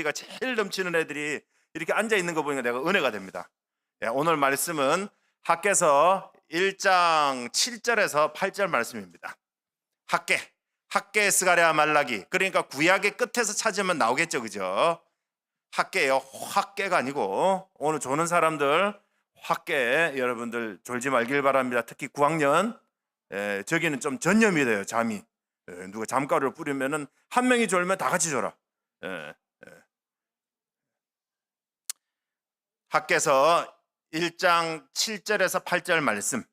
가 제일 넘치는 애들이 이렇게 앉아 있는 거 보니까 내가 은혜가 됩니다. 예, 오늘 말씀은 학개서 1장 7절에서 8절 말씀입니다. 학개 스가랴 말라기, 그러니까 구약의 끝에서 찾으면 나오겠죠, 그죠? 학개요, 학개가 아니고. 오늘 조는 사람들 학개 여러분들 졸지 말길 바랍니다. 특히 9학년 저기는 좀 전염이 돼요, 잠이. 누가 잠가루를 뿌리면은 한 명이 졸면 다 같이 졸아. 학개서 1장 7절에서 8절 말씀.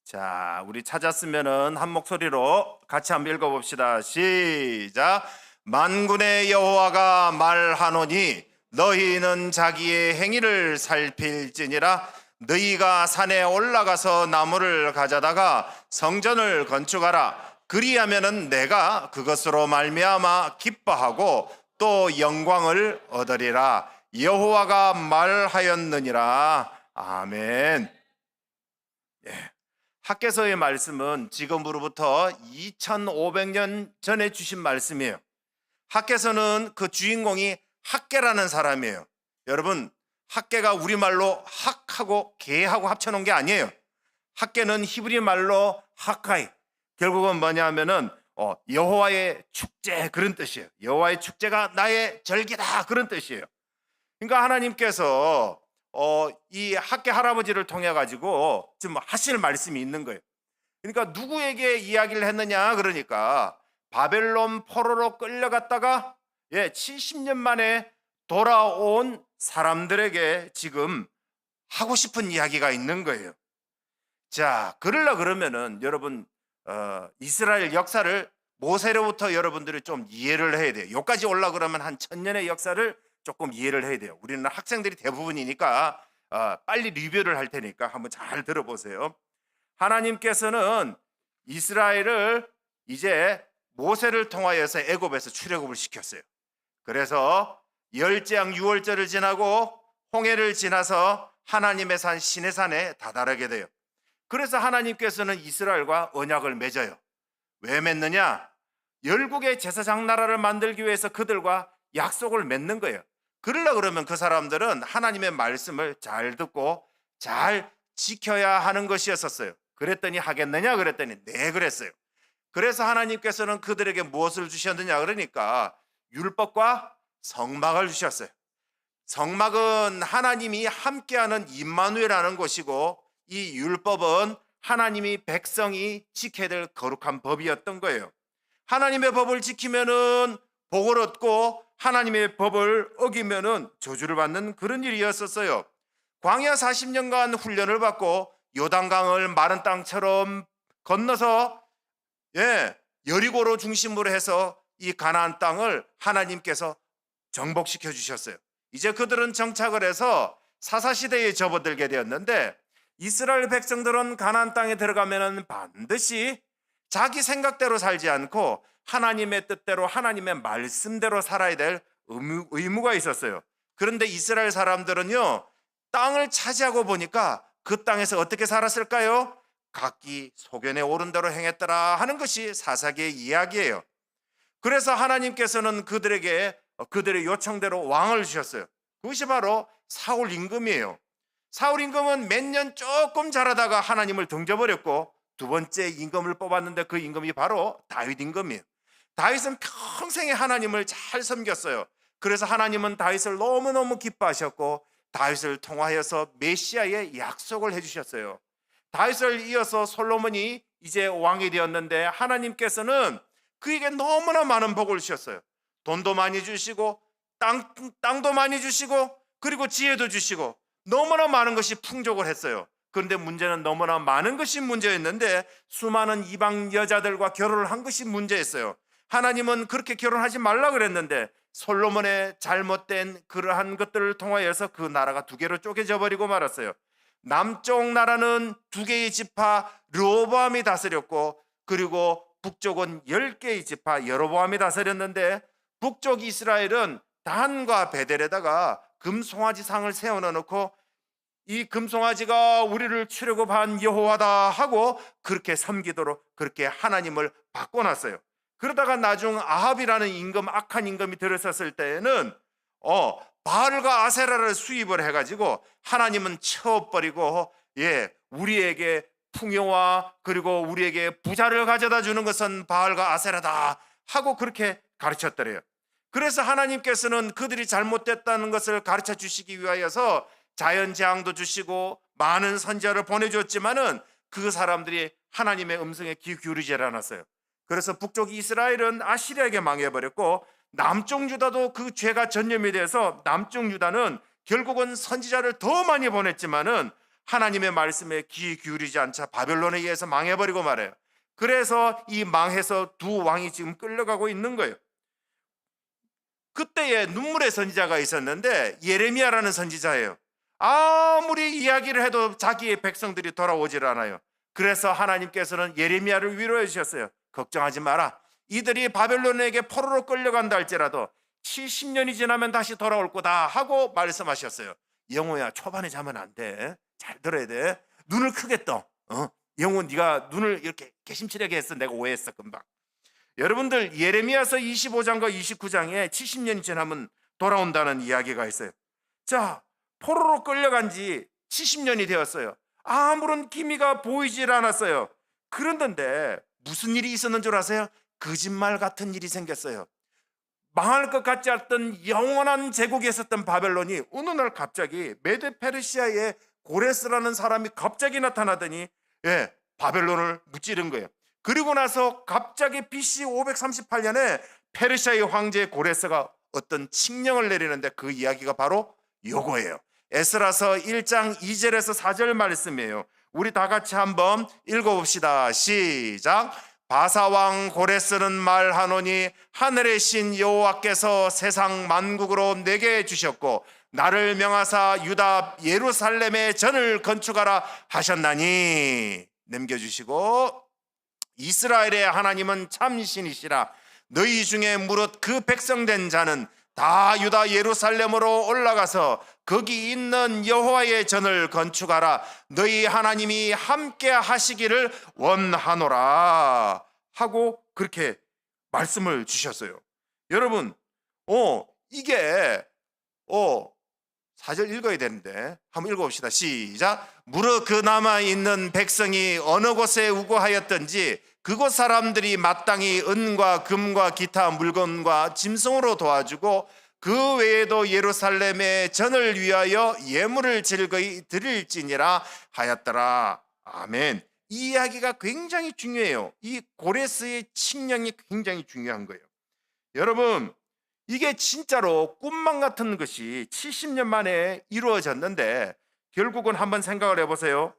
자, 우리 찾았으면은 한 목소리로 같이 한번 읽어봅시다. 시작. 만군의 여호와가 말하노니 너희는 자기의 행위를 살필지니라. 너희가 산에 올라가서 나무를 가져다가 성전을 건축하라. 그리하면은 내가 그것으로 말미암아 기뻐하고 또 영광을 얻으리라. 여호와가 말하였느니라. 아멘. 예. 학개서의 말씀은 지금으로부터 2500년 전에 주신 말씀이에요. 학개서는 그 주인공이 학개라는 사람이에요. 여러분, 학개가 우리말로 학하고 개하고 합쳐놓은 게 아니에요. 학개는 히브리 말로 하카이, 결국은 뭐냐면은 여호와의 축제, 그런 뜻이에요. 여호와의 축제가 나의 절기다, 그런 뜻이에요. 그러니까 하나님께서 이 학개 할아버지를 통해 가지고 지금 하실 말씀이 있는 거예요. 그러니까 누구에게 이야기를 했느냐, 그러니까 바벨론 포로로 끌려갔다가 70년 만에 돌아온 사람들에게 지금 하고 싶은 이야기가 있는 거예요. 자, 그러면은 여러분 이스라엘 역사를 모세로부터 여러분들이 좀 이해를 해야 돼요. 여기까지 올라 그러면 한 1000년의 역사를 조금 이해를 해야 돼요. 우리는 학생들이 대부분이니까 빨리 리뷰를 할 테니까 한번 잘 들어보세요. 하나님께서는 이스라엘을 이제 모세를 통하여서 애굽에서 출애굽을 시켰어요. 그래서 열재앙 6월절을 지나고 홍해를 지나서 하나님의 산 시내산에 다다르게 돼요. 그래서 하나님께서는 이스라엘과 언약을 맺어요. 왜 맺느냐? 열국의 제사장 나라를 만들기 위해서 그들과 약속을 맺는 거예요. 그러면 그 사람들은 하나님의 말씀을 잘 듣고 잘 지켜야 하는 것이었어요. 그랬더니 하겠느냐? 그랬더니 네, 그랬어요. 그래서 하나님께서는 그들에게 무엇을 주셨느냐? 그러니까 율법과 성막을 주셨어요. 성막은 하나님이 함께하는 임마누엘이라는 것이고, 이 율법은 하나님이 백성이 지켜야 될 거룩한 법이었던 거예요. 하나님의 법을 지키면은 복을 얻고 하나님의 법을 어기면은 저주를 받는 그런 일이었었어요. 광야 40년간 훈련을 받고 요단강을 마른 땅처럼 건너서 여리고로 중심으로 해서 이 가나안 땅을 하나님께서 정복시켜 주셨어요. 이제 그들은 정착을 해서 사사시대에 접어들게 되었는데, 이스라엘 백성들은 가나안 땅에 들어가면은 반드시 자기 생각대로 살지 않고 하나님의 뜻대로 하나님의 말씀대로 살아야 될 의무가 있었어요. 그런데 이스라엘 사람들은요, 땅을 차지하고 보니까 그 땅에서 어떻게 살았을까요? 각기 소견에 오른 대로 행했더라 하는 것이 사사기의 이야기예요. 그래서 하나님께서는 그들에게 그들의 요청대로 왕을 주셨어요. 그것이 바로 사울 임금이에요. 사울 임금은 몇 년 조금 잘하다가 하나님을 등져버렸고, 두 번째 임금을 뽑았는데 그 임금이 바로 다윗 임금이에요. 다윗은 평생에 하나님을 잘 섬겼어요. 그래서 하나님은 다윗을 너무너무 기뻐하셨고 다윗을 통하여서 메시아의 약속을 해주셨어요. 다윗을 이어서 솔로몬이 이제 왕이 되었는데, 하나님께서는 그에게 너무나 많은 복을 주셨어요. 돈도 많이 주시고 땅도 많이 주시고 그리고 지혜도 주시고 너무나 많은 것이 풍족을 했어요. 그런데 문제는 너무나 많은 것이 문제였는데 수많은 이방 여자들과 결혼을 한 것이 문제였어요. 하나님은 그렇게 결혼하지 말라 그랬는데 솔로몬의 잘못된 그러한 것들을 통하여서 그 나라가 두 개로 쪼개져 버리고 말았어요. 남쪽 나라는 두 개의 지파 르호보암이 다스렸고, 그리고 북쪽은 10개의 지파 여로보암이 다스렸는데, 북쪽 이스라엘은 단과 베델에다가 금송아지 상을 세워놓고 이 금송아지가 우리를 출애굽한 여호와다 하고 그렇게 섬기도록 그렇게 하나님을 바꿔놨어요. 그러다가 나중 아합이라는 임금, 악한 임금이 들어섰을 때에는 바알과 아세라를 수입을 해가지고 하나님은 쳐버리고 우리에게 풍요와 그리고 우리에게 부자를 가져다 주는 것은 바알과 아세라다 하고 그렇게 가르쳤더래요. 그래서 하나님께서는 그들이 잘못됐다는 것을 가르쳐 주시기 위하여서 자연재앙도 주시고 많은 선지자를 보내줬지만은 그 사람들이 하나님의 음성에 귀 기울이지 않았어요. 그래서 북쪽 이스라엘은 아시리아에게 망해버렸고 남쪽 유다도 그 죄가 전염이 돼서 남쪽 유다는 결국은 선지자를 더 많이 보냈지만은 하나님의 말씀에 귀 기울이지 않자 바벨론에 의해서 망해버리고 말해요. 그래서 이 망해서 두 왕이 지금 끌려가고 있는 거예요. 그때에 눈물의 선지자가 있었는데 예레미야라는 선지자예요. 아무리 이야기를 해도 자기의 백성들이 돌아오질 않아요. 그래서 하나님께서는 예레미야를 위로해 주셨어요. 걱정하지 마라. 이들이 바벨론에게 포로로 끌려간다 할지라도 70년이 지나면 다시 돌아올 거다 하고 말씀하셨어요. 영호야, 초반에 자면 안 돼. 잘 들어야 돼. 눈을 크게 떠. 영호, 네가 눈을 이렇게 개심치레게 했어. 내가 오해했어 금방. 여러분들, 예레미야서 25장과 29장에 70년이 지나면 돌아온다는 이야기가 있어요. 자, 포로로 끌려간 지 70년이 되었어요. 아무런 기미가 보이질 않았어요. 그런데 무슨 일이 있었는 줄 아세요? 거짓말 같은 일이 생겼어요. 망할 것 같지 않던 영원한 제국이 있었던 바벨론이 어느 날 갑자기 메데 페르시아의 고레스라는 사람이 갑자기 나타나더니 바벨론을 무찌른 거예요. 그리고 나서 갑자기 BC 538년에 페르시아의 황제 고레스가 어떤 칙령을 내리는데 그 이야기가 바로 요거예요. 에스라서 1장 2절에서 4절 말씀이에요. 우리 다 같이 한번 읽어봅시다. 시작. 바사왕 고레스는 말하노니 하늘의 신 여호와께서 세상 만국으로 내게 주셨고 나를 명하사 유다 예루살렘에 전을 건축하라 하셨나니, 남겨주시고, 이스라엘의 하나님은 참 신이시라. 너희 중에 무릇 그 백성된 자는 다 유다 예루살렘으로 올라가서 거기 있는 여호와의 전을 건축하라. 너희 하나님이 함께 하시기를 원하노라 하고 그렇게 말씀을 주셨어요. 여러분, 이게 4절 읽어야 되는데 한번 읽어봅시다. 시작. 무릇 그 남아있는 백성이 어느 곳에 우거하였던지 그곳 사람들이 마땅히 은과 금과 기타 물건과 짐승으로 도와주고 그 외에도 예루살렘의 전을 위하여 예물을 즐거이 드릴지니라 하였더라. 아멘. 이 이야기가 굉장히 중요해요. 이 고레스의 칙령이 굉장히 중요한 거예요. 여러분, 이게 진짜로 꿈만 같은 것이 70년 만에 이루어졌는데 결국은 한번 생각을 해보세요.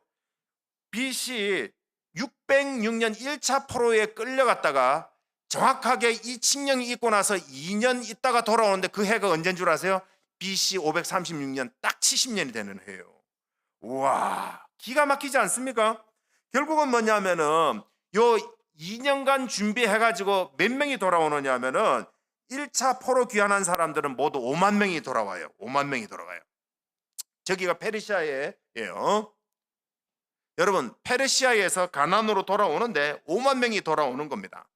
BC 606년 1차 포로에 끌려갔다가 정확하게 이 칙령이 있고 나서 2년 있다가 돌아오는데 그 해가 언제인 줄 아세요? BC 536년, 딱 70년이 되는 해예요. 우와, 기가 막히지 않습니까? 결국은 뭐냐면은 요 2년간 준비해가지고 몇 명이 돌아오느냐면은 1차 포로 귀환한 사람들은 모두 5만 명이 돌아와요. 5만 명이 돌아가요. 저기가 페르시아예요. 여러분, 페르시아에서 가나안으로 돌아오는데 5만 명이 돌아오는 겁니다.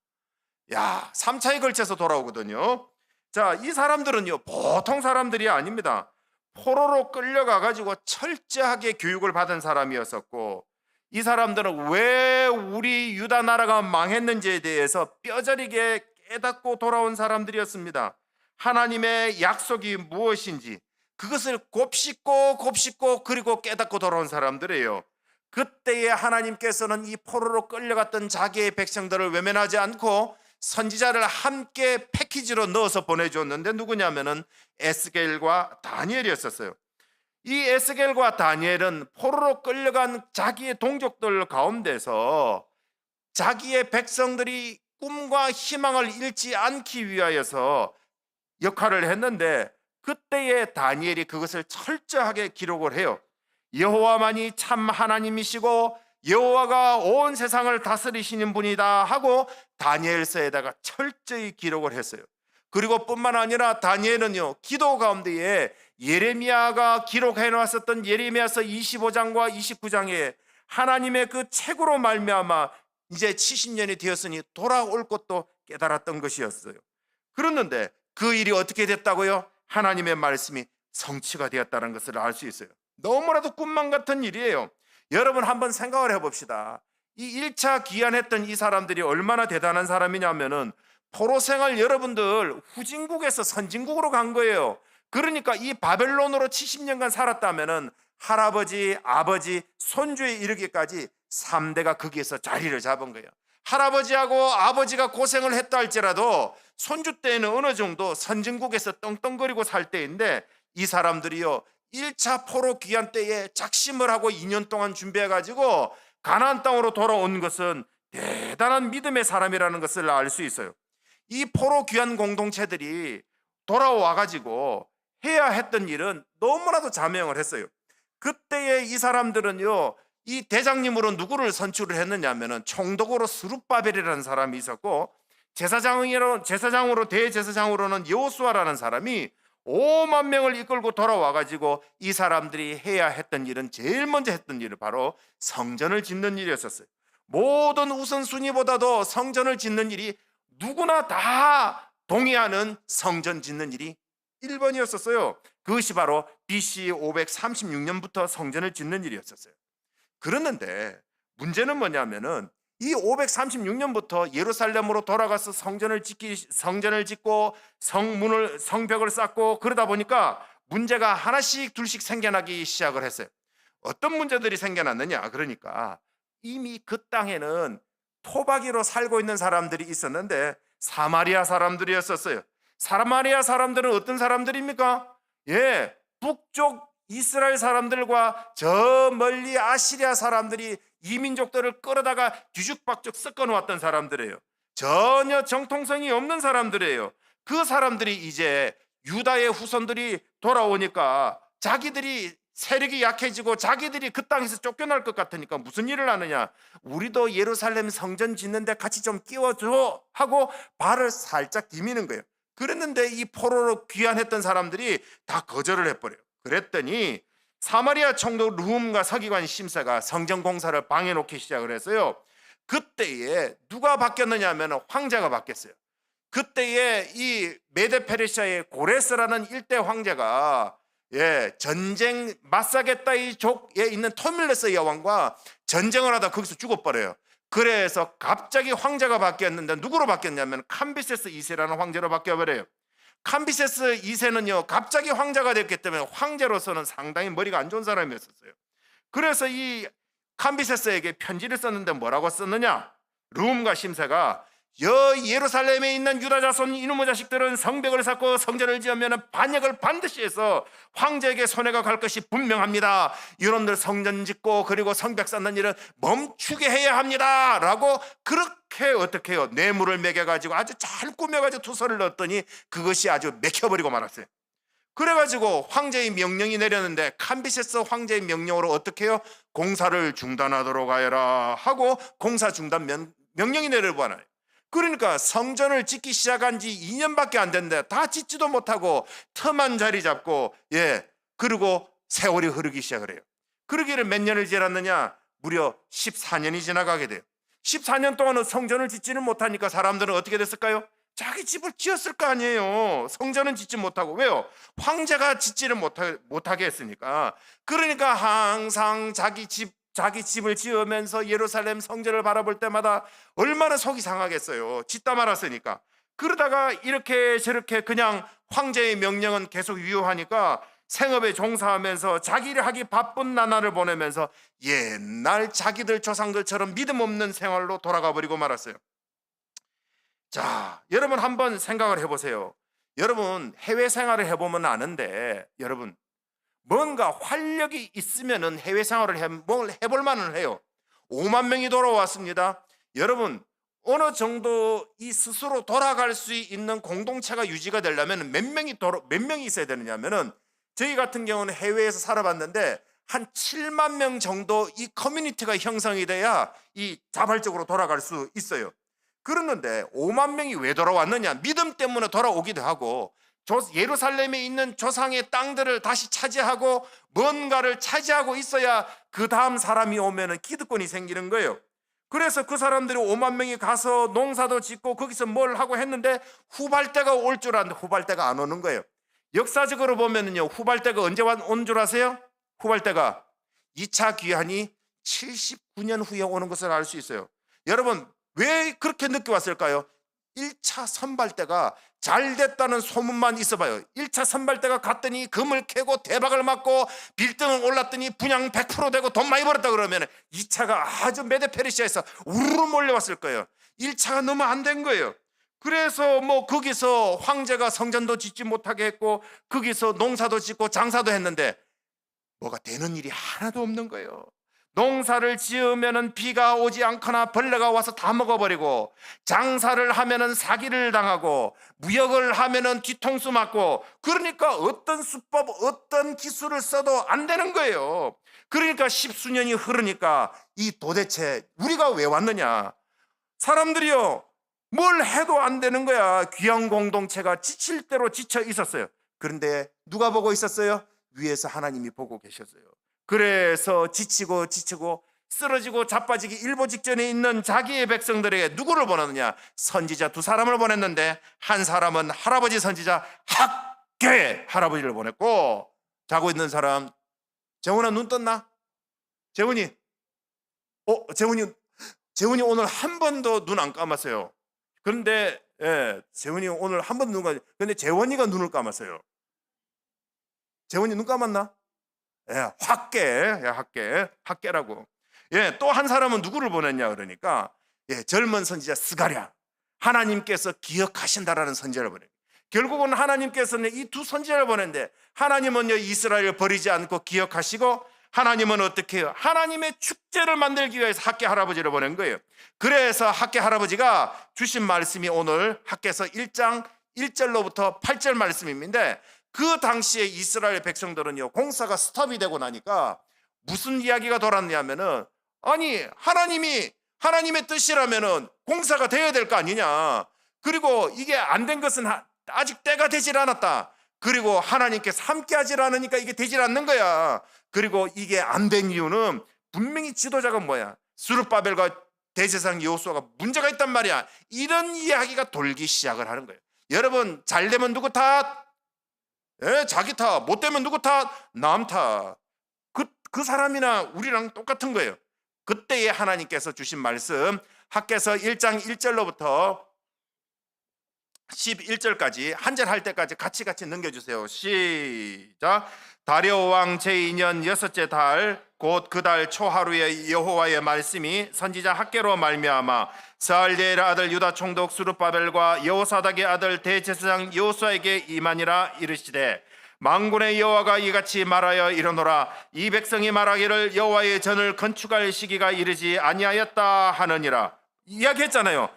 3차에 걸쳐서 돌아오거든요. 자, 이 사람들은요, 보통 사람들이 아닙니다. 포로로 끌려가가지고 철저하게 교육을 받은 사람이었었고, 이 사람들은 왜 우리 유다 나라가 망했는지에 대해서 뼈저리게 깨닫고 돌아온 사람들이었습니다. 하나님의 약속이 무엇인지 그것을 곱씹고 그리고 깨닫고 돌아온 사람들이에요. 그때에 하나님께서는 이 포로로 끌려갔던 자기의 백성들을 외면하지 않고 선지자를 함께 패키지로 넣어서 보내줬는데 누구냐면은 에스겔과 다니엘이었었어요. 이 에스겔과 다니엘은 포로로 끌려간 자기의 동족들 가운데서 자기의 백성들이 꿈과 희망을 잃지 않기 위하여서 역할을 했는데 그때의 다니엘이 그것을 철저하게 기록을 해요. 여호와만이 참 하나님이시고 여호와가 온 세상을 다스리시는 분이다 하고 다니엘서에다가 철저히 기록을 했어요. 그리고 뿐만 아니라 다니엘은요, 기도 가운데에 예레미야가 기록해 놨었던 예레미야서 25장과 29장에 하나님의 그 책으로 말미암아 이제 70년이 되었으니 돌아올 것도 깨달았던 것이었어요. 그랬는데 그 일이 어떻게 됐다고요? 하나님의 말씀이 성취가 되었다는 것을 알 수 있어요. 너무나도 꿈만 같은 일이에요. 여러분 한번 생각을 해봅시다. 이 1차 귀환했던 이 사람들이 얼마나 대단한 사람이냐면은 포로 생활 여러분들 후진국에서 선진국으로 간 거예요. 그러니까 이 바벨론으로 70년간 살았다면은 할아버지, 아버지, 손주에 이르기까지 3대가 거기에서 자리를 잡은 거예요. 할아버지하고 아버지가 고생을 했다 할지라도 손주 때에는 어느 정도 선진국에서 떵떵거리고 살 때인데 이 사람들이요 1차 포로 귀환 때에 작심을 하고 2년 동안 준비해가지고 가나안 땅으로 돌아온 것은 대단한 믿음의 사람이라는 것을 알 수 있어요. 이 포로 귀환 공동체들이 돌아와가지고 해야 했던 일은 너무나도 자명을 했어요. 그때의 이 사람들은요 이 대장님으로 누구를 선출을 했느냐 하면은 총독으로 스룹바벨이라는 사람이 있었고 제사장으로 대제사장으로는 여호수아라는 사람이 5만 명을 이끌고 돌아와 가지고 이 사람들이 해야 했던 일은 제일 먼저 했던 일은 바로 성전을 짓는 일이었었어요. 모든 우선순위보다도 성전을 짓는 일이 누구나 다 동의하는 성전 짓는 일이 1번이었었어요. 그것이 바로 BC 536년부터 성전을 짓는 일이었었어요. 그랬는데 문제는 뭐냐면은 이 536년부터 예루살렘으로 돌아가서 성전을 짓고 성벽을 쌓고 그러다 보니까 문제가 하나씩 둘씩 생겨나기 시작을 했어요. 어떤 문제들이 생겨났느냐? 그러니까 이미 그 땅에는 토박이로 살고 있는 사람들이 있었는데 사마리아 사람들이었었어요. 사마리아 사람들은 어떤 사람들입니까? 북쪽 이스라엘 사람들과 저 멀리 아시리아 사람들이 이민족들을 끌어다가 뒤죽박죽 섞어 놓았던 사람들이에요. 전혀 정통성이 없는 사람들이에요. 그 사람들이 이제 유다의 후손들이 돌아오니까 자기들이 세력이 약해지고 자기들이 그 땅에서 쫓겨날 것 같으니까 무슨 일을 하느냐? 우리도 예루살렘 성전 짓는데 같이 좀 끼워줘 하고 발을 살짝 디미는 거예요. 그랬는데 이 포로로 귀환했던 사람들이 다 거절을 해버려요. 그랬더니 사마리아 총독 르훔과 서기관 심사가 성전 공사를 방해놓기 시작을 했어요. 그때에 누가 바뀌었느냐 하면 황제가 바뀌었어요. 그때에 이 메데페르시아의 고레스라는 일대 황제가 전쟁 마사게다이 족에 있는 토밀레스 여왕과 전쟁을 하다 거기서 죽어버려요. 그래서 갑자기 황제가 바뀌었는데 누구로 바뀌었냐면 캄비세스 2세라는 황제로 바뀌어버려요. 캄비세스 2세는요 갑자기 황제가 됐기 때문에 황제로서는 상당히 머리가 안 좋은 사람이었어요. 그래서 이 캄비세스에게 편지를 썼는데 뭐라고 썼느냐? 르훔과 심사가 예루살렘에 있는 유다 자손 이놈의 자식들은 성벽을 쌓고 성전을 지으면 반역을 반드시 해서 황제에게 손해가 갈 것이 분명합니다. 이놈들 성전 짓고 그리고 성벽 쌓는 일은 멈추게 해야 합니다 라고 그렇게 어떻게 해요? 뇌물을 매겨가지고 아주 잘 꾸며가지고 투서를 넣었더니 그것이 아주 맥혀버리고 말았어요. 그래가지고 황제의 명령이 내렸는데 캄비세스 황제의 명령으로 어떻게 해요? 공사를 중단하도록 하여라 하고 공사 중단 명령이 내려보아요. 그러니까 성전을 짓기 시작한 지 2년밖에 안 됐는데 다 짓지도 못하고 틈만 자리 잡고 그리고 세월이 흐르기 시작을 해요. 그러기를 몇 년을 지났느냐? 무려 14년이 지나가게 돼요. 14년 동안은 성전을 짓지는 못하니까 사람들은 어떻게 됐을까요? 자기 집을 지었을 거 아니에요. 성전은 짓지 못하고. 왜요? 황제가 짓지를 못하게 했으니까. 그러니까 항상 자기 집을 지으면서 예루살렘 성전을 바라볼 때마다 얼마나 속이 상하겠어요. 짓다 말았으니까. 그러다가 이렇게 저렇게 그냥 황제의 명령은 계속 유효하니까 생업에 종사하면서 자기 일 하기 바쁜 나날을 보내면서 옛날 자기들 조상들처럼 믿음 없는 생활로 돌아가 버리고 말았어요. 자, 여러분 한번 생각을 해보세요. 여러분 해외 생활을 해보면 아는데 여러분 뭔가 활력이 있으면은 해외 생활을 해볼 만은 해요. 5만 명이 돌아왔습니다. 여러분 어느 정도 이 스스로 돌아갈 수 있는 공동체가 유지가 되려면 몇 명이 있어야 되느냐면은 저희 같은 경우는 해외에서 살아봤는데 한 7만 명 정도 이 커뮤니티가 형성이 돼야 이 자발적으로 돌아갈 수 있어요. 그러는데 5만 명이 왜 돌아왔느냐? 믿음 때문에 돌아오기도 하고 예루살렘에 있는 조상의 땅들을 다시 차지하고 뭔가를 차지하고 있어야 그 다음 사람이 오면은 기득권이 생기는 거예요. 그래서 그 사람들이 5만 명이 가서 농사도 짓고 거기서 뭘 하고 했는데 후발대가 올 줄 알았는데 후발대가 안 오는 거예요. 역사적으로 보면은요, 후발대가 언제 온 줄 아세요? 후발대가 2차 귀환이 79년 후에 오는 것을 알 수 있어요. 여러분, 왜 그렇게 늦게 왔을까요? 1차 선발대가 잘 됐다는 소문만 있어봐요. 1차 선발대가 갔더니 금을 캐고 대박을 맞고 빌딩을 올랐더니 분양 100% 되고 돈 많이 벌었다 그러면 2차가 아주 메데페르시아에서 우르르 몰려왔을 거예요. 1차가 너무 안 된 거예요. 그래서 뭐 거기서 황제가 성전도 짓지 못하게 했고 거기서 농사도 짓고 장사도 했는데 뭐가 되는 일이 하나도 없는 거예요. 농사를 지으면은 비가 오지 않거나 벌레가 와서 다 먹어버리고, 장사를 하면은 사기를 당하고, 무역을 하면은 뒤통수 맞고, 그러니까 어떤 수법, 어떤 기술을 써도 안 되는 거예요. 그러니까 십수년이 흐르니까 이 도대체 우리가 왜 왔느냐? 사람들이요, 뭘 해도 안 되는 거야. 귀한 공동체가 지칠 대로 지쳐 있었어요. 그런데 누가 보고 있었어요? 위에서 하나님이 보고 계셨어요. 그래서 지치고 쓰러지고 자빠지기 일보 직전에 있는 자기의 백성들에게 누구를 보냈느냐? 선지자 2사람을 보냈는데 한 사람은 할아버지 선지자 학개 할아버지를 보냈고, 자고 있는 사람, 재훈아 눈 떴나? 재훈이 재훈이 오늘 한 번도 눈 안 감았어요. 그런데 재훈이 오늘 한 번도 눈 감았어요. 그런데 재원이가 눈을 감았어요. 재훈이 눈 감았나? 학계라고. 또 한 사람은 누구를 보냈냐 그러니까 젊은 선지자 스가랴, 하나님께서 기억하신다라는 선지자를 보내요. 결국은 하나님께서는 이 2 선지자를 보냈는데, 하나님은 이스라엘을 버리지 않고 기억하시고, 하나님은 어떻게 해요? 하나님의 축제를 만들기 위해서 학계 할아버지를 보낸 거예요. 그래서 학계 할아버지가 주신 말씀이 오늘 학계서 1장 1절로부터 8절 말씀인데, 그 당시에 이스라엘 백성들은요, 공사가 스톱이 되고 나니까 무슨 이야기가 돌았냐면은, 아니 하나님의 뜻이라면은 공사가 돼야 될 거 아니냐. 그리고 이게 안 된 것은 아직 때가 되질 않았다. 그리고 하나님께서 함께하질 않으니까 이게 되질 않는 거야. 그리고 이게 안 된 이유는 분명히 지도자가 뭐야? 스룹바벨과 대제사장 여호수아가 문제가 있단 말이야. 이런 이야기가 돌기 시작을 하는 거예요. 여러분, 잘 되면 누구 탓? 자기 탓. 못 되면 누구 탓? 남 탓. 그 사람이나 우리랑 똑같은 거예요. 그때에 하나님께서 주신 말씀, 학개서 1장 1절로부터 11절까지 한 절 할 때까지 같이 넘겨주세요. 시작. 다리오 왕 제2년 6째 달 곧 그 달 초하루에 여호와의 말씀이 선지자 학개로 말미암아 스알디엘의 아들 유다 총독 스룹바벨과 여호사닥의 아들 대제사장 여호수아에게 임하니라. 이르시되, 만군의 여호와가 이같이 말하여 이르노라. 이 백성이 말하기를 여호와의 전을 건축할 시기가 이르지 아니하였다 하느니라. 이야기했잖아요.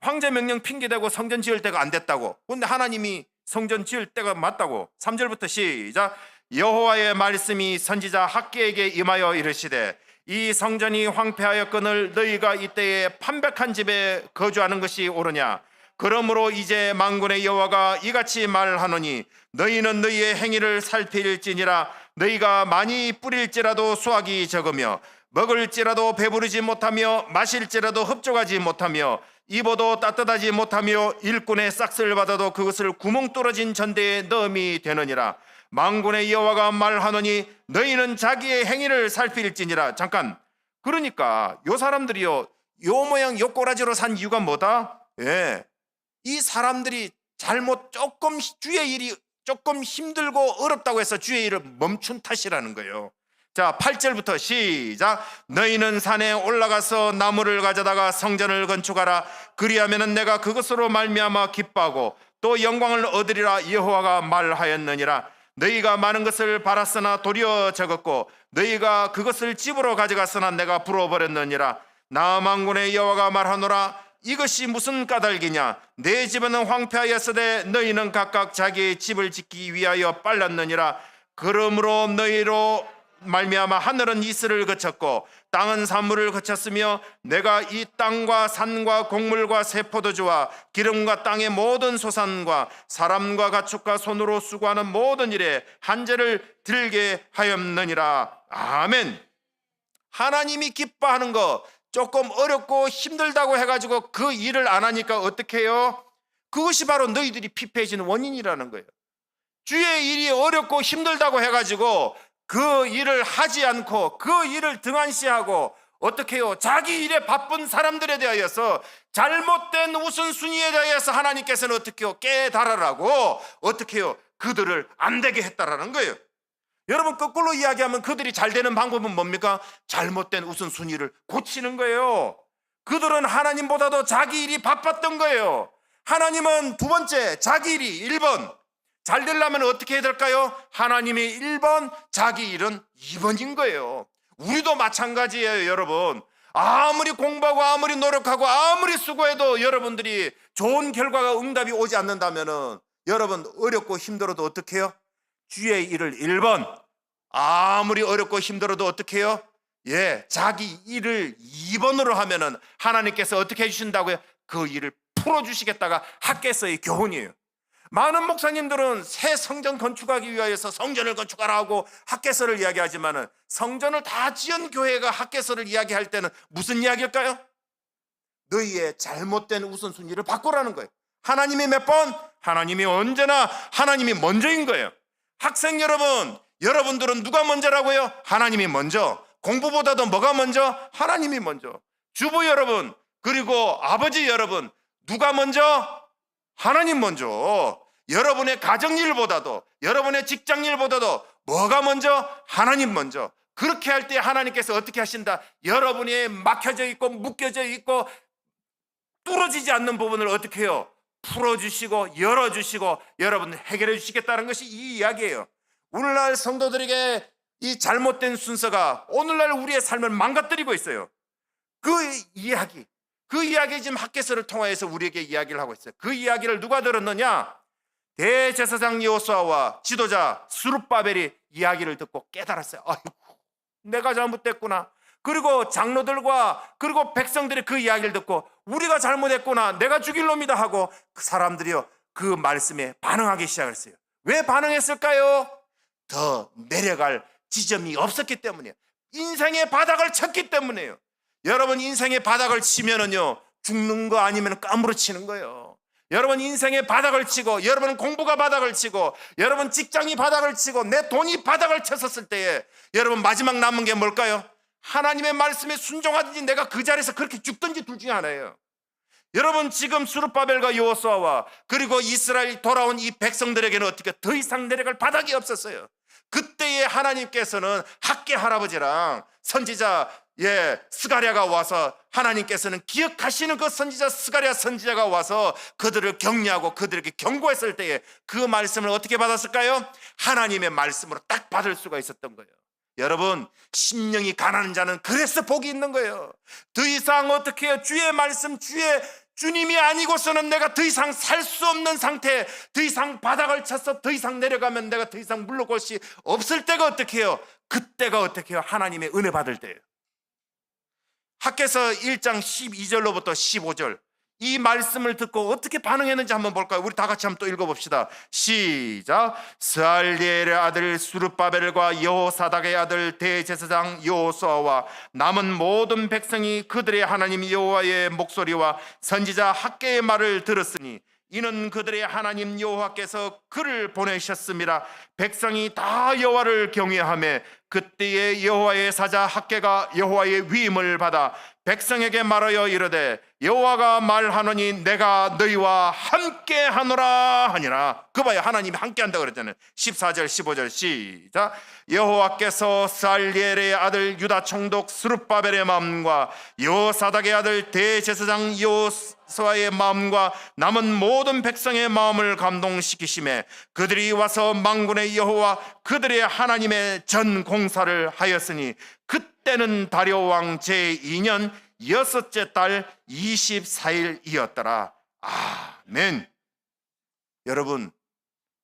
황제 명령 핑계대고 성전 지을 때가 안 됐다고. 근데 하나님이 성전 지을 때가 맞다고. 3절부터 시작. 여호와의 말씀이 선지자 학개에게 임하여 이르시되, 이 성전이 황폐하였거늘 너희가 이때에 판백한 집에 거주하는 것이 옳으냐? 그러므로 이제 만군의 여호와가 이같이 말하노니, 너희는 너희의 행위를 살필지니라. 너희가 많이 뿌릴지라도 수확이 적으며, 먹을지라도 배부르지 못하며, 마실지라도 흡족하지 못하며, 입어도 따뜻하지 못하며, 일꾼의 싹스를 받아도 그것을 구멍 뚫어진 전대에 넣음이 되느니라. 만군의 여호와가 말하노니 너희는 자기의 행위를 살필지니라. 잠깐, 그러니까 요 사람들이요, 요 모양 요 꼬라지로 산 이유가 뭐다? 이 사람들이 주의 일이 조금 힘들고 어렵다고 해서 주의 일을 멈춘 탓이라는 거예요. 자, 8절부터 시작. 너희는 산에 올라가서 나무를 가져다가 성전을 건축하라. 그리하면은 내가 그것으로 말미암아 기뻐하고 또 영광을 얻으리라. 여호와가 말하였느니라. 너희가 많은 것을 바랐으나 도리어 적었고, 너희가 그것을 집으로 가져갔으나 내가 불어버렸느니라. 나 만군의 여호와가 말하노라. 이것이 무슨 까닭이냐? 내 집은 황폐하였으되 너희는 각각 자기의 집을 짓기 위하여 빨랐느니라. 그러므로 너희로 말미암아 하늘은 이슬을 거쳤고 땅은 산물을 거쳤으며, 내가 이 땅과 산과 곡물과 새 포도주와 기름과 땅의 모든 소산과 사람과 가축과 손으로 수고하는 모든 일에 한제를 들게 하였느니라. 아멘. 하나님이 기뻐하는 거 조금 어렵고 힘들다고 해가지고 그 일을 안 하니까 어떻게 해요? 그것이 바로 너희들이 피폐해지는 원인이라는 거예요. 주의 일이 어렵고 힘들다고 해가지고 그 일을 하지 않고 그 일을 등한시하고 어떻게 해요? 자기 일에 바쁜 사람들에 대하여서 잘못된 우선순위에 대하여서 하나님께서는 어떻게 해요? 깨달으라고 어떻게 해요? 그들을 안 되게 했다라는 거예요. 여러분, 거꾸로 이야기하면 그들이 잘 되는 방법은 뭡니까? 잘못된 우선순위를 고치는 거예요. 그들은 하나님보다도 자기 일이 바빴던 거예요. 하나님은 두 번째, 자기 일이 1번. 잘 되려면 어떻게 해야 될까요? 하나님이 1번, 자기 일은 2번인 거예요. 우리도 마찬가지예요, 여러분. 아무리 공부하고 아무리 노력하고 아무리 수고해도 여러분들이 좋은 결과가 응답이 오지 않는다면 여러분 어렵고 힘들어도 어떻게 해요? 주의 일을 1번, 아무리 어렵고 힘들어도 어떻게 해요? 자기 일을 2번으로 하면은 하나님께서 어떻게 해주신다고요? 그 일을 풀어주시겠다가 학개서의 교훈이에요. 많은 목사님들은 새 성전 건축하기 위하여서 성전을 건축하라 하고 학개서를 이야기하지만은 성전을 다 지은 교회가 학개서를 이야기할 때는 무슨 이야기일까요? 너희의 잘못된 우선순위를 바꾸라는 거예요. 하나님이 몇 번? 하나님이 언제나 하나님이 먼저인 거예요. 학생 여러분, 여러분들은 누가 먼저라고요? 하나님이 먼저. 공부보다도 뭐가 먼저? 하나님이 먼저. 주부 여러분, 그리고 아버지 여러분, 누가 먼저? 하나님 먼저. 여러분의 가정일보다도, 여러분의 직장일보다도 뭐가 먼저? 하나님 먼저. 그렇게 할 때 하나님께서 어떻게 하신다? 여러분이 막혀져 있고 묶여져 있고 뚫어지지 않는 부분을 어떻게 해요? 풀어주시고 열어주시고 여러분 해결해 주시겠다는 것이 이 이야기예요. 오늘날 성도들에게 이 잘못된 순서가 오늘날 우리의 삶을 망가뜨리고 있어요. 그 이야기 지금 학개서를 통하여서 우리에게 이야기를 하고 있어요. 그 이야기를 누가 들었느냐? 대제사장 여호수아와 지도자 스룹바벨이 이야기를 듣고 깨달았어요. 아이고, 내가 잘못됐구나. 그리고 장로들과 그리고 백성들이 그 이야기를 듣고 우리가 잘못했구나, 내가 죽일 놈이다 하고 그 사람들이요 그 말씀에 반응하기 시작했어요. 왜 반응했을까요? 더 내려갈 지점이 없었기 때문이에요. 인생의 바닥을 쳤기 때문이에요. 여러분, 인생의 바닥을 치면은요 죽는 거 아니면 까무러치는 거예요. 여러분, 인생의 바닥을 치고, 여러분 공부가 바닥을 치고, 여러분 직장이 바닥을 치고, 내 돈이 바닥을 쳤었을 때에 여러분 마지막 남은 게 뭘까요? 하나님의 말씀에 순종하든지 내가 그 자리에서 그렇게 죽든지 둘 중에 하나예요. 여러분, 지금 스룹바벨과 여호수아와 그리고 이스라엘 돌아온 이 백성들에게는 어떻게 더 이상 내려갈 바닥이 없었어요. 그때에 하나님께서는 학개 할아버지랑 선지자 스가랴가 와서 하나님께서는 기억하시는 그 선지자 스가랴 선지자가 와서 그들을 격려하고 그들에게 경고했을 때에 그 말씀을 어떻게 받았을까요? 하나님의 말씀으로 딱 받을 수가 있었던 거예요. 여러분, 심령이 가난한 자는 그래서 복이 있는 거예요. 더 이상 어떻게 해요? 주의 말씀, 주님이 아니고서는 내가 더 이상 살 수 없는 상태, 더 이상 바닥을 쳐서 더 이상 내려가면 내가 더 이상 물러갈 곳이 없을 때가 어떻게 해요? 그때가 어떻게 해요? 하나님의 은혜 받을 때예요. 학개서 1장 12절로부터 15절 이 말씀을 듣고 어떻게 반응했는지 한번 볼까요? 우리 다 같이 한번 또 읽어봅시다. 시작. 스알리엘의 아들 스룹바벨과 여호사닥의 아들 대제사장 여호수아와 남은 모든 백성이 그들의 하나님 여호와의 목소리와 선지자 학개의 말을 들었으니 이는 그들의 하나님 여호와께서 그를 보내셨습니다. 백성이 다 여호와를 경외하며 그때에 여호와의 사자 학개가 여호와의 위임을 받아 백성에게 말하여 이르되 여호와가 말하노니 내가 너희와 함께 하노라 하니라. 그 봐요, 하나님이 함께 한다고 그랬잖아요. 14절 15절 시작. 여호와께서 스알리엘의 아들 유다 총독 스룹바벨의 마음과 여호사닥의 아들 대제사장 여호수아의 마음과 남은 모든 백성의 마음을 감동시키시매 그들이 와서 만군의 여호와 그들의 하나님의 전 공사를 하였으니 그때는 다리오 왕 제2년 여섯째 달 24일이었더라. 아멘. 여러분,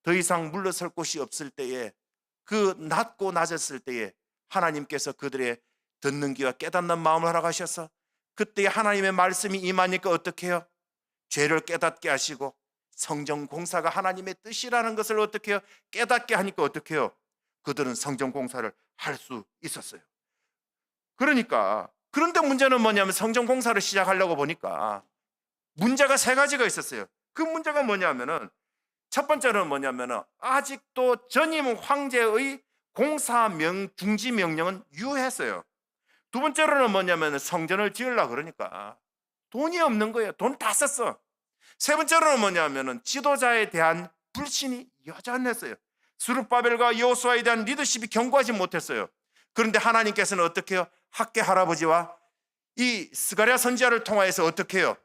더 이상 물러설 곳이 없을 때에, 그 낮고 낮았을 때에 하나님께서 그들의 듣는 귀와 깨닫는 마음을 허락하셔서 그때 하나님의 말씀이 임하니까 어떻게 해요? 죄를 깨닫게 하시고 성전 공사가 하나님의 뜻이라는 것을 어떻게 해요? 깨닫게 하니까 어떻게 해요? 그들은 성전 공사를 할 수 있었어요. 그러니까 그런데 문제는 뭐냐면 성전 공사를 시작하려고 보니까 문제가 세 가지가 있었어요. 그 문제가 뭐냐면은 첫 번째는 뭐냐면은 아직도 전임 황제의 중지 명령은 유효했어요. 두 번째로는 뭐냐면 성전을 지으려고 그러니까 돈이 없는 거예요. 돈 다 썼어. 세 번째로는 뭐냐면은 지도자에 대한 불신이 여전했어요. 스룹바벨과 여호수아에 대한 리더십이 견고하지 못했어요. 그런데 하나님께서는 어떻게 해요? 학개 할아버지와 이 스가랴 선지자를 통하여서 어떻게 해요?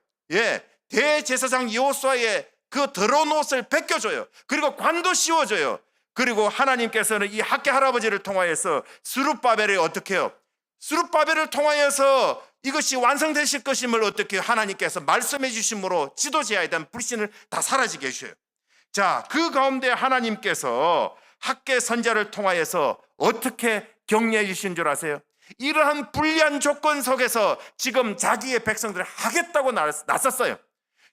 대제사장 여호수아의 그 더러운 옷을 벗겨줘요. 그리고 관도 씌워줘요. 그리고 하나님께서는 이 학개 할아버지를 통하여서 스룹바벨을 어떻게 해요? 스룹바벨을 통하여서 이것이 완성되실 것임을 어떻게 하나님께서 말씀해 주심으로 지도자에 대한 불신을 다 사라지게 해주셔요. 자, 그 가운데 하나님께서 학개 선자를 통하여서 어떻게 격려해 주신 줄 아세요? 이러한 불리한 조건 속에서 지금 자기의 백성들을 하겠다고 나섰어요.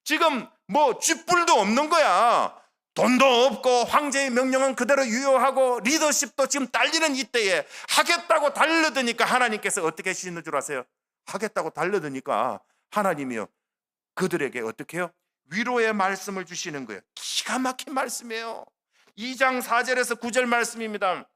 지금 뭐 쥐뿔도 없는 거야. 돈도 없고 황제의 명령은 그대로 유효하고 리더십도 지금 딸리는 이때에 하겠다고 달려드니까 하나님께서 어떻게 하시는 줄 아세요? 하겠다고 달려드니까 하나님이요 그들에게 어떻게 해요? 위로의 말씀을 주시는 거예요. 기가 막힌 말씀이에요. 2장 4절에서 9절 말씀입니다.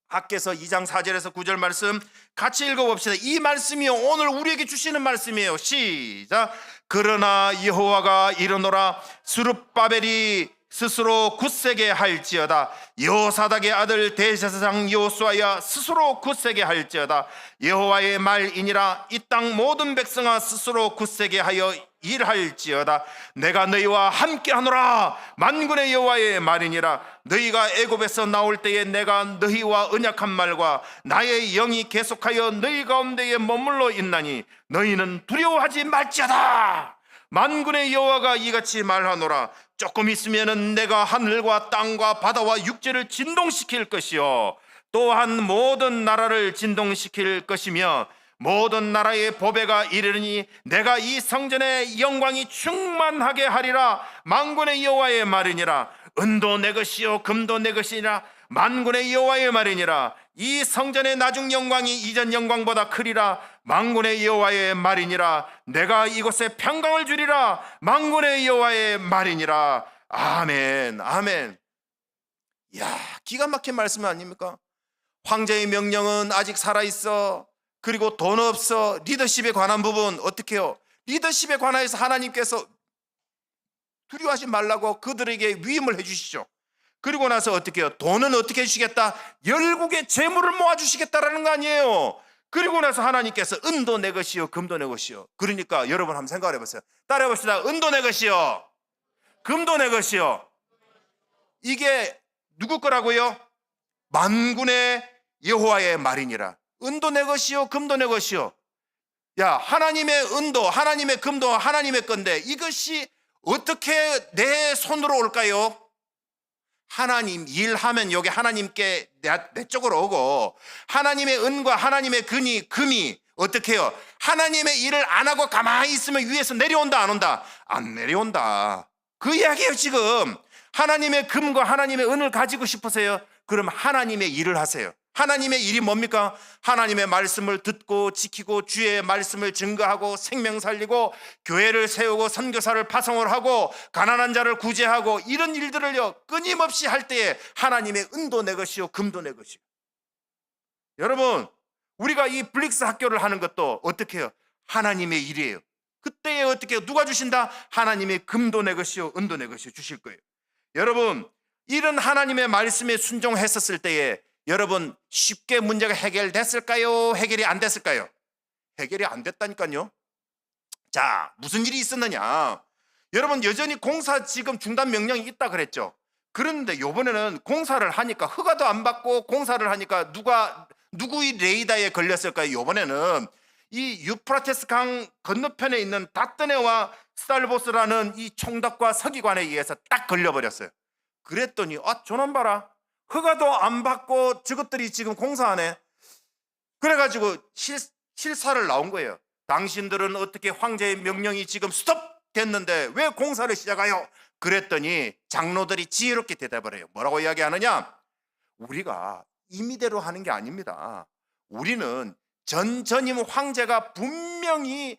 학개서 2장 4절에서 9절 말씀 같이 읽어봅시다. 이 말씀이 오늘 우리에게 주시는 말씀이에요. 시작. 그러나 여호와가 이르노라 스룹바벨이 스스로 굳세게 할지어다. 여호사닥의 아들 대제사장 여호수아야 스스로 굳세게 할지어다. 여호와의 말이니라. 이 땅 모든 백성아 스스로 굳세게 하여 일할지어다. 내가 너희와 함께하노라. 만군의 여호와의 말이니라. 너희가 애굽에서 나올 때에 내가 너희와 언약한 말과 나의 영이 계속하여 너희 가운데에 머물러 있나니 너희는 두려워하지 말지어다. 만군의 여호와가 이같이 말하노라. 조금 있으면은 내가 하늘과 땅과 바다와 육지를 진동시킬 것이요 또한 모든 나라를 진동시킬 것이며 모든 나라의 보배가 이르니 내가 이 성전의 영광이 충만하게 하리라. 만군의 여호와의 말이니라. 은도 내 것이요 금도 내 것이니라. 만군의 여호와의 말이니라. 이 성전의 나중 영광이 이전 영광보다 크리라. 만군의 여호와의 말이니라. 내가 이곳에 평강을 주리라. 만군의 여호와의 말이니라. 아멘 아멘. 이야, 기가 막힌 말씀 아닙니까? 황제의 명령은 아직 살아있어. 그리고 돈 없어. 리더십에 관한 부분 어떻게 해요? 리더십에 관하여서 하나님께서 두려워하지 말라고 그들에게 위임을 해주시죠. 그리고 나서 어떻게 해요? 돈은 어떻게 해주시겠다? 열국의 재물을 모아주시겠다라는 거 아니에요. 그리고 나서 하나님께서 은도 내 것이요 금도 내 것이요. 그러니까 여러분 한번 생각해 보세요. 따라해 봅시다. 은도 내 것이요 금도 내 것이요. 이게 누구 거라고요? 만군의 여호와의 말이니라. 은도 내 것이요 금도 내 것이요. 야, 하나님의 은도 하나님의 금도 하나님의 건데 이것이 어떻게 내 손으로 올까요? 하나님 일하면 여기 하나님께 내 쪽으로 오고, 하나님의 은과 하나님의 금이 어떻게 해요? 하나님의 일을 안 하고 가만히 있으면 위에서 내려온다 안 온다? 안 내려온다. 그 이야기예요. 지금 하나님의 금과 하나님의 은을 가지고 싶으세요? 그럼 하나님의 일을 하세요. 하나님의 일이 뭡니까? 하나님의 말씀을 듣고 지키고 주의 말씀을 증거하고 생명 살리고 교회를 세우고 선교사를 파송을 하고 가난한 자를 구제하고 이런 일들을요 끊임없이 할 때에 하나님의 은도 내 것이요 금도 내 것이요. 여러분, 우리가 이 블릭스 학교를 하는 것도 어떻게 해요? 하나님의 일이에요. 그때에 어떻게 해요? 누가 주신다? 하나님의 금도 내 것이요 은도 내 것이요 주실 거예요. 여러분, 이런 하나님의 말씀에 순종했었을 때에 여러분 쉽게 문제가 해결됐을까요? 해결이 안 됐을까요? 해결이 안 됐다니까요. 자, 무슨 일이 있었느냐? 여러분, 여전히 공사 지금 중단 명령이 있다 그랬죠. 그런데 이번에는 공사를 하니까 허가도 안 받고 공사를 하니까 누구의 레이더에 걸렸을까요? 이번에는 이 유프라테스 강 건너편에 있는 다뜨네와 스탈보스라는 이 총독과 서기관에 의해서 딱 걸려버렸어요. 그랬더니 저놈 봐라, 허가도 안 받고 저것들이 지금 공사하네. 그래가지고 실사를 나온 거예요. 당신들은 어떻게 황제의 명령이 지금 스톱 됐는데 왜 공사를 시작하요? 그랬더니 장로들이 지혜롭게 대답을 해요. 뭐라고 이야기하느냐? 우리가 임의대로 하는 게 아닙니다. 우리는 전임 황제가 분명히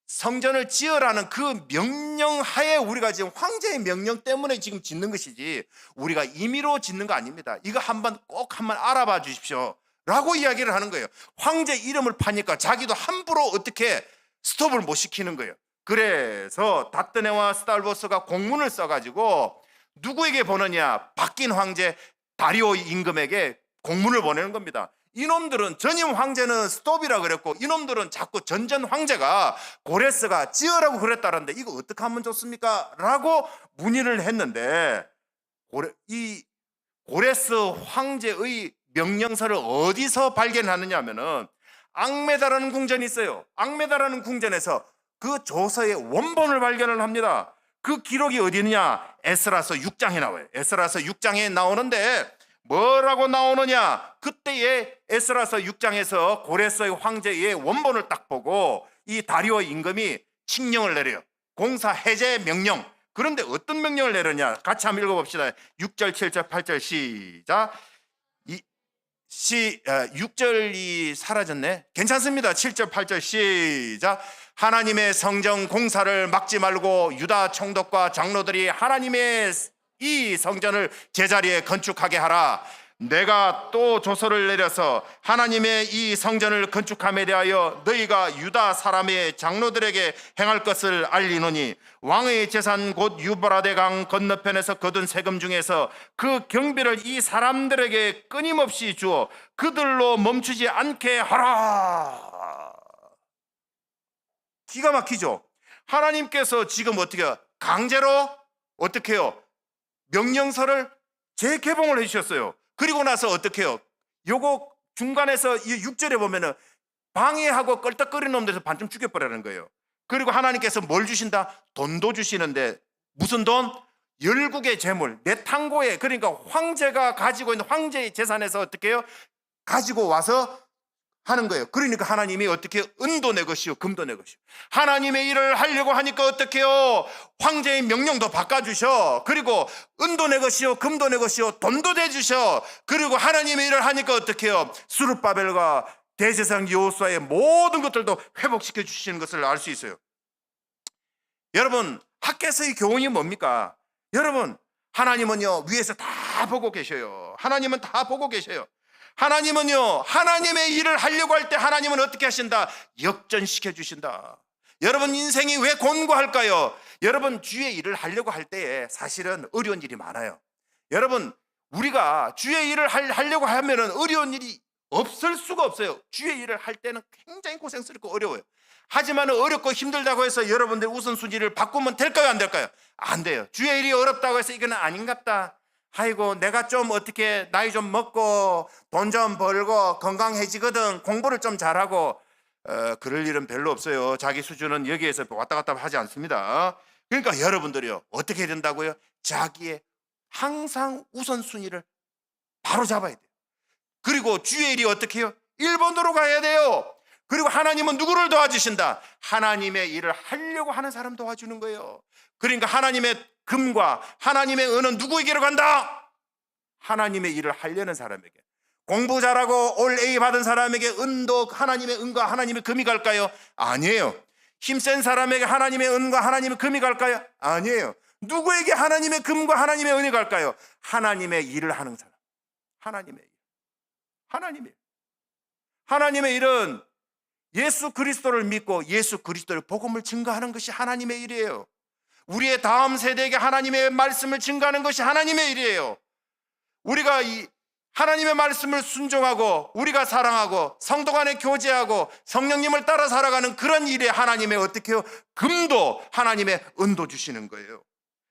성전을 지으라는 그 명령하에 우리가 지금 황제의 명령 때문에 지금 짓는 것이지 우리가 임의로 짓는 거 아닙니다. 이거 꼭 한번 알아봐 주십시오 라고 이야기를 하는 거예요. 황제 이름을 파니까 자기도 함부로 어떻게 스톱을 못 시키는 거예요. 그래서 다뜨네와 스달보스가 공문을 써가지고 누구에게 보내냐? 바뀐 황제 다리오 임금에게 공문을 보내는 겁니다. 이놈들은 전임 황제는 스톱이라 그랬고 이놈들은 자꾸 전전 황제가 고레스가 지으라고 그랬다는데 이거 어떻게 하면 좋습니까? 라고 문의를 했는데 이 고레스 황제의 명령서를 어디서 발견하느냐 하면은 앙메다라는 궁전이 있어요. 앙메다라는 궁전에서 그 조서의 원본을 발견을 합니다. 그 기록이 어디 있느냐? 에스라서 6장에 나와요. 에스라서 6장에 나오는데 뭐라고 나오느냐? 그때의 에스라서 6장에서 고레스의 황제의 원본을 딱 보고 이 다리오 임금이 칙령을 내려요. 공사 해제 명령. 그런데 어떤 명령을 내렸냐? 같이 한번 읽어봅시다. 6절, 7절, 8절 시작. 6절이 사라졌네. 괜찮습니다. 7절, 8절 시작. 하나님의 성전 공사를 막지 말고 유다 총독과 장로들이 하나님의 이 성전을 제자리에 건축하게 하라. 내가 또 조서를 내려서 하나님의 이 성전을 건축함에 대하여 너희가 유다 사람의 장로들에게 행할 것을 알리노니 왕의 재산 곧 유브라데 강 건너편에서 거둔 세금 중에서 그 경비를 이 사람들에게 끊임없이 주어 그들로 멈추지 않게 하라. 기가 막히죠. 하나님께서 지금 어떻게 해요? 강제로 어떻게 해요? 명령서를 재개봉을 해주셨어요. 그리고 나서 어떻게 해요? 요거 중간에서 이 6절에 보면은 방해하고 껄떡거리는 놈들에서 반쯤 죽여버리는 거예요. 그리고 하나님께서 뭘 주신다? 돈도 주시는데 무슨 돈? 열국의 재물, 내탕고에, 그러니까 황제가 가지고 있는 황제의 재산에서 어떻게 해요? 가지고 와서 하는 거예요. 그러니까 하나님이 어떻게 해요? 은도 내 것이요 금도 내 것이요. 하나님의 일을 하려고 하니까 어떻게 해요? 황제의 명령도 바꿔주셔. 그리고 은도 내 것이요 금도 내 것이요 돈도 내주셔. 그리고 하나님의 일을 하니까 어떻게 해요? 스룹바벨과 대제사장 여호수아의 모든 것들도 회복시켜 주시는 것을 알 수 있어요. 여러분, 학교에서의 교훈이 뭡니까? 여러분, 하나님은요 위에서 다 보고 계셔요. 하나님은 다 보고 계셔요. 하나님은요 하나님의 일을 하려고 할 때 하나님은 어떻게 하신다? 역전시켜 주신다. 여러분 인생이 왜 곤고할까요? 여러분 주의 일을 하려고 할 때에 사실은 어려운 일이 많아요. 여러분 우리가 주의 일을 하려고 하면은 어려운 일이 없을 수가 없어요. 주의 일을 할 때는 굉장히 고생스럽고 어려워요. 하지만 어렵고 힘들다고 해서 여러분들 우선순위를 바꾸면 될까요? 안 될까요? 안 돼요. 주의 일이 어렵다고 해서 이건 아닌갑다. 아이고 내가 좀 어떻게 나이 좀 먹고 돈 좀 벌고 건강해지거든 공부를 좀 잘하고 그럴 일은 별로 없어요. 자기 수준은 여기에서 왔다 갔다 하지 않습니다. 그러니까 여러분들이요 어떻게 해야 된다고요? 자기의 항상 우선순위를 바로 잡아야 돼요. 그리고 주의 일이 어떻게 해요? 1번으로 가야 돼요. 그리고 하나님은 누구를 도와주신다? 하나님의 일을 하려고 하는 사람 도와주는 거예요. 그러니까 하나님의 금과 하나님의 은은 누구에게로 간다? 하나님의 일을 하려는 사람에게. 공부 잘하고 올 A 받은 사람에게 은도 하나님의 은과 하나님의 금이 갈까요? 아니에요. 힘센 사람에게 하나님의 은과 하나님의 금이 갈까요? 아니에요. 누구에게 하나님의 금과 하나님의 은이 갈까요? 하나님의 일을 하는 사람. 하나님의 일. 하나님의 일. 하나님의 일은 예수 그리스도를 믿고 예수 그리스도의 복음을 증거하는 것이 하나님의 일이에요. 우리의 다음 세대에게 하나님의 말씀을 증거하는 것이 하나님의 일이에요. 우리가 이 하나님의 말씀을 순종하고 우리가 사랑하고 성도 간에 교제하고 성령님을 따라 살아가는 그런 일에 하나님의 어떻게 해요? 금도 하나님의 은도 주시는 거예요.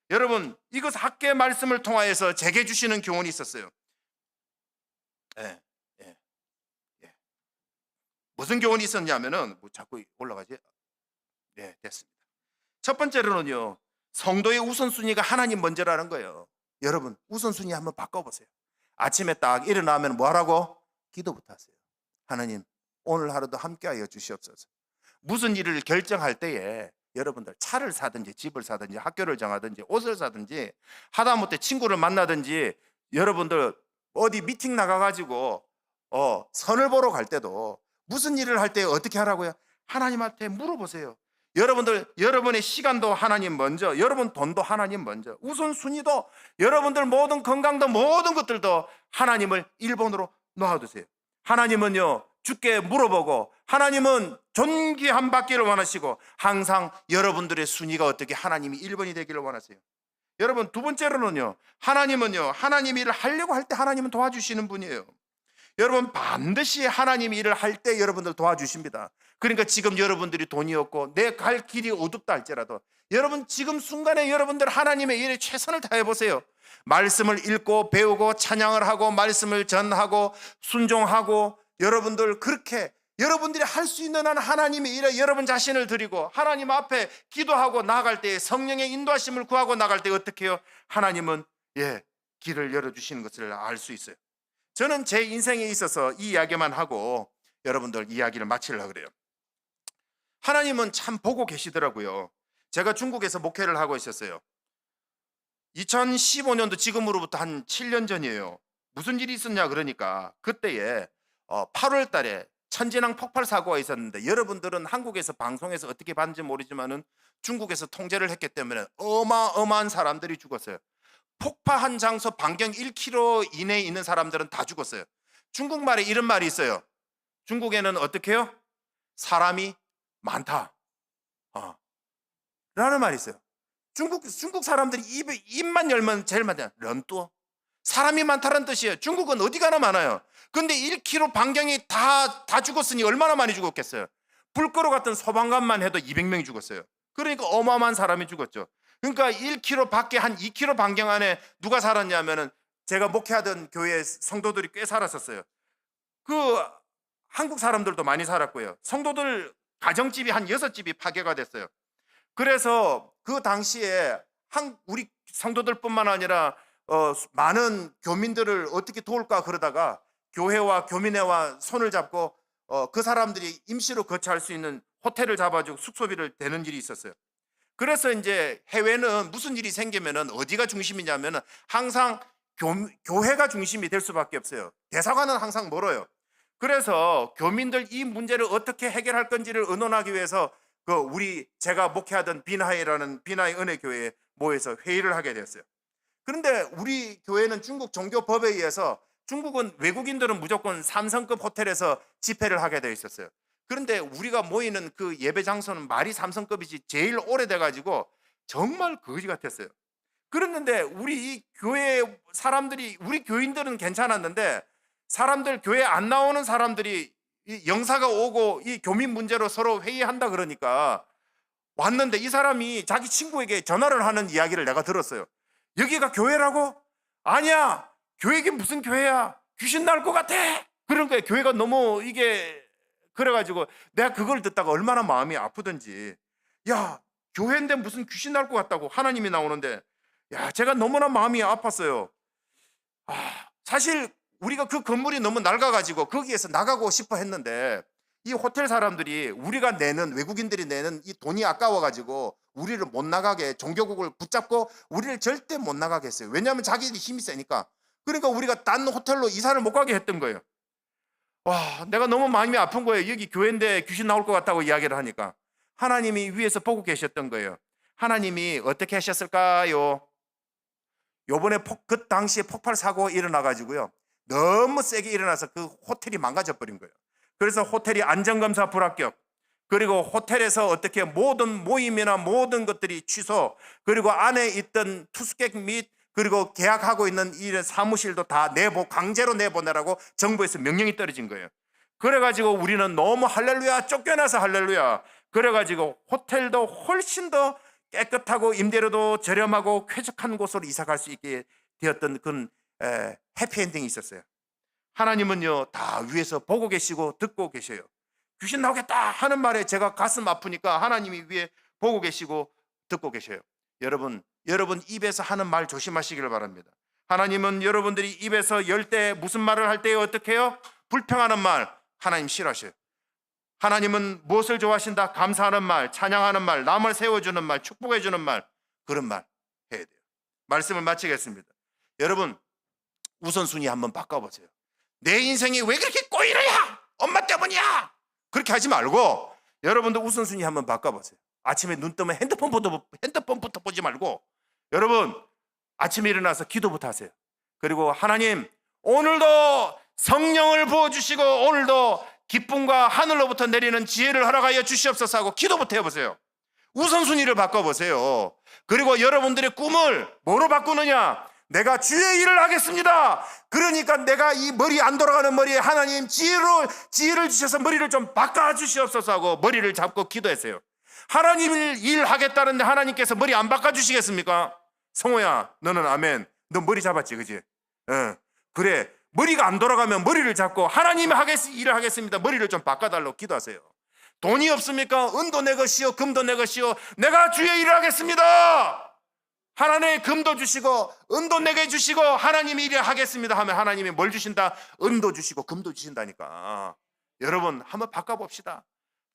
여러분 이것 학계 말씀을 통하여서 제게 주시는 교훈이 있었어요. 무슨 교훈이 있었냐면은 자꾸 올라가지. 네, 됐습니다. 첫 번째로는요 성도의 우선순위가 하나님 먼저라는 거예요. 여러분 우선순위 한번 바꿔보세요. 아침에 딱 일어나면 뭐 하라고? 기도부터 하세요. 하나님 오늘 하루도 함께하여 주시옵소서. 무슨 일을 결정할 때에 여러분들 차를 사든지 집을 사든지 학교를 정하든지 옷을 사든지 하다못해 친구를 만나든지 여러분들 어디 미팅 나가가지고 선을 보러 갈 때도 무슨 일을 할 때 어떻게 하라고요? 하나님한테 물어보세요. 여러분들, 여러분의 시간도 하나님 먼저, 여러분 돈도 하나님 먼저, 우선순위도, 여러분들 모든 건강도, 모든 것들도 하나님을 1번으로 놓아두세요. 하나님은요, 주께 물어보고, 하나님은 존귀한 받기를 원하시고, 항상 여러분들의 순위가 어떻게 하나님이 1번이 되기를 원하세요. 여러분, 두 번째로는요, 하나님은요, 하나님 일을 하려고 할 때 하나님은 도와주시는 분이에요. 여러분, 반드시 하나님 일을 할 때 여러분들 도와주십니다. 그러니까 지금 여러분들이 돈이 없고 내 갈 길이 어둡다 할지라도 여러분 지금 순간에 여러분들 하나님의 일에 최선을 다해 보세요. 말씀을 읽고 배우고 찬양을 하고 말씀을 전하고 순종하고, 여러분들 그렇게 여러분들이 할 수 있는 한 하나님의 일에 여러분 자신을 드리고 하나님 앞에 기도하고 나아갈 때, 성령의 인도하심을 구하고 나갈 때 어떻게 해요? 하나님은 길을 열어주시는 것을 알 수 있어요. 저는 제 인생에 있어서 이 이야기만 하고 여러분들 이야기를 마치려고 그래요. 하나님은 참 보고 계시더라고요. 제가 중국에서 목회를 하고 있었어요. 2015년도 지금으로부터 한 7년 전이에요. 무슨 일이 있었냐 그러니까 그때에 8월 달에 천진항 폭발 사고가 있었는데, 여러분들은 한국에서 방송에서 어떻게 봤는지 모르지만은 중국에서 통제를 했기 때문에 어마어마한 사람들이 죽었어요. 폭파한 장소 반경 1km 이내에 있는 사람들은 다 죽었어요. 중국말에 이런 말이 있어요. 중국에는 어떻게 해요? 사람이 많다 라는 말이 있어요. 중국 사람들이 입만 열면 제일 많아요. 런뚜, 사람이 많다는 뜻이에요. 중국은 어디 가나 많아요. 근데 1km 반경이 다 죽었으니 얼마나 많이 죽었겠어요. 불 끌어갔던 소방관만 해도 200명이 죽었어요. 그러니까 어마어마한 사람이 죽었죠. 그러니까 1km 밖에 한 2km 반경 안에 누가 살았냐면은 제가 목회하던 교회 성도들이 꽤 살았었어요. 그 한국 사람들도 많이 살았고요. 성도들 가정집이 한 6집이 파괴가 됐어요. 그래서 그 당시에 우리 성도들뿐만 아니라 많은 교민들을 어떻게 도울까 그러다가 교회와 교민회와 손을 잡고 그 사람들이 임시로 거처할 수 있는 호텔을 잡아주고 숙소비를 대는 일이 있었어요. 그래서 이제 해외는 무슨 일이 생기면은 어디가 중심이냐면은 항상 교회가 중심이 될 수밖에 없어요. 대사관은 항상 멀어요. 그래서 교민들 이 문제를 어떻게 해결할 건지를 의논하기 위해서 제가 목회하던 비나이라는 비나이 은혜교회에 모여서 회의를 하게 되었어요. 그런데 우리 교회는 중국 종교법에 의해서 중국은 외국인들은 무조건 3성급 호텔에서 집회를 하게 되어 있었어요. 그런데 우리가 모이는 그 예배 장소는 말이 3성급이지 제일 오래돼 가지고 정말 거지 같았어요. 그랬는데 우리 이 교회 사람들이, 우리 교인들은 괜찮았는데 사람들, 교회 안 나오는 사람들이 이 영사가 오고 이 교민 문제로 서로 회의한다 그러니까 왔는데, 이 사람이 자기 친구에게 전화를 하는 이야기를 내가 들었어요. 여기가 교회라고? 아니야, 교회가 무슨 교회야, 귀신 나올 것 같아. 그런 거예요. 교회가 너무 이게 그래가지고 내가 그걸 듣다가 얼마나 마음이 아프던지. 야, 교회인데 무슨 귀신 나올 것 같다고, 하나님이 나오는데. 야, 제가 너무나 마음이 아팠어요. 사실 우리가 그 건물이 너무 낡아가지고 거기에서 나가고 싶어 했는데 이 호텔 사람들이 우리가 내는, 외국인들이 내는 이 돈이 아까워가지고 우리를 못 나가게, 종교국을 붙잡고 우리를 절대 못 나가게 했어요. 왜냐하면 자기들이 힘이 세니까. 그러니까 우리가 딴 호텔로 이사를 못 가게 했던 거예요. 와, 내가 너무 마음이 아픈 거예요. 여기 교회인데 귀신 나올 것 같다고 이야기를 하니까. 하나님이 위에서 보고 계셨던 거예요. 하나님이 어떻게 하셨을까요? 요번에 그 당시에 폭발 사고가 일어나가지고요, 너무 세게 일어나서 그 호텔이 망가져 버린 거예요. 그래서 호텔이 안전검사 불합격, 그리고 호텔에서 어떻게 모든 모임이나 모든 것들이 취소, 그리고 안에 있던 투숙객 및 그리고 계약하고 있는 이런 사무실도 다 강제로 내보내라고 정부에서 명령이 떨어진 거예요. 그래가지고 우리는 너무 할렐루야, 쫓겨나서 할렐루야. 그래가지고 호텔도 훨씬 더 깨끗하고 임대료도 저렴하고 쾌적한 곳으로 이사 갈 수 있게 되었던 그런 해피엔딩이 있었어요. 하나님은요 다 위에서 보고 계시고 듣고 계셔요. 귀신 나오겠다 하는 말에 제가 가슴 아프니까 하나님이 위에 보고 계시고 듣고 계셔요. 여러분 입에서 하는 말 조심하시길 바랍니다. 하나님은 여러분들이 입에서 열 때, 무슨 말을 할 때 어떻게 해요? 불평하는 말 하나님 싫어하셔요. 하나님은 무엇을 좋아하신다? 감사하는 말, 찬양하는 말, 남을 세워주는 말, 축복해주는 말, 그런 말 해야 돼요. 말씀을 마치겠습니다. 여러분, 우선순위 한번 바꿔보세요. 내 인생이 왜 그렇게 꼬이느냐? 엄마 때문이야. 그렇게 하지 말고 여러분들 우선순위 한번 바꿔보세요. 아침에 눈 뜨면 핸드폰부터 보지 말고 여러분 아침에 일어나서 기도부터 하세요. 그리고 하나님 오늘도 성령을 부어주시고 오늘도 기쁨과 하늘로부터 내리는 지혜를 허락하여 주시옵소서 하고 기도부터 해보세요. 우선순위를 바꿔보세요. 그리고 여러분들의 꿈을 뭐로 바꾸느냐? 내가 주의 일을 하겠습니다. 그러니까 내가 이 머리 안 돌아가는 머리에 하나님 지혜를 주셔서 머리를 좀 바꿔주시옵소서 하고 머리를 잡고 기도했어요. 하나님을 일하겠다는데 하나님께서 머리 안 바꿔주시겠습니까? 성호야 너는 아멘. 너 머리 잡았지 그지? 그래 머리가 안 돌아가면 머리를 잡고 하나님이 일을 하겠습니다. 머리를 좀 바꿔달라고 기도하세요. 돈이 없습니까? 은도 내 것이요 금도 내 것이요 내가 주의 일을 하겠습니다. 하나님의 금도 주시고 은도 내게 주시고 하나님이 일을 하겠습니다 하면 하나님이 뭘 주신다? 은도 주시고 금도 주신다니까. 여러분 한번 바꿔봅시다.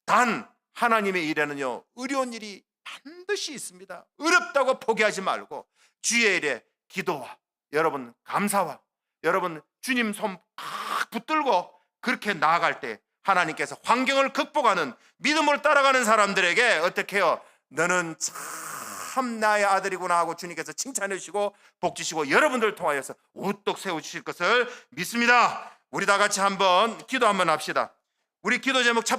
단 하나님의 일에는요 어려운 일이 반드시 있습니다. 어렵다고 포기하지 말고 주의 일에 기도와 여러분 감사와 여러분 주님 손 팍 붙들고 그렇게 나아갈 때 하나님께서 환경을 극복하는 믿음을 따라가는 사람들에게 어떻게 해요? 너는 참 나의 아들이구나 하고 주님께서 칭찬해 주시고 복 주시고 여러분들을 통하여서 우뚝 세워주실 것을 믿습니다. 우리 다 같이 한번 기도 한번 합시다. 우리 기도 제목 첫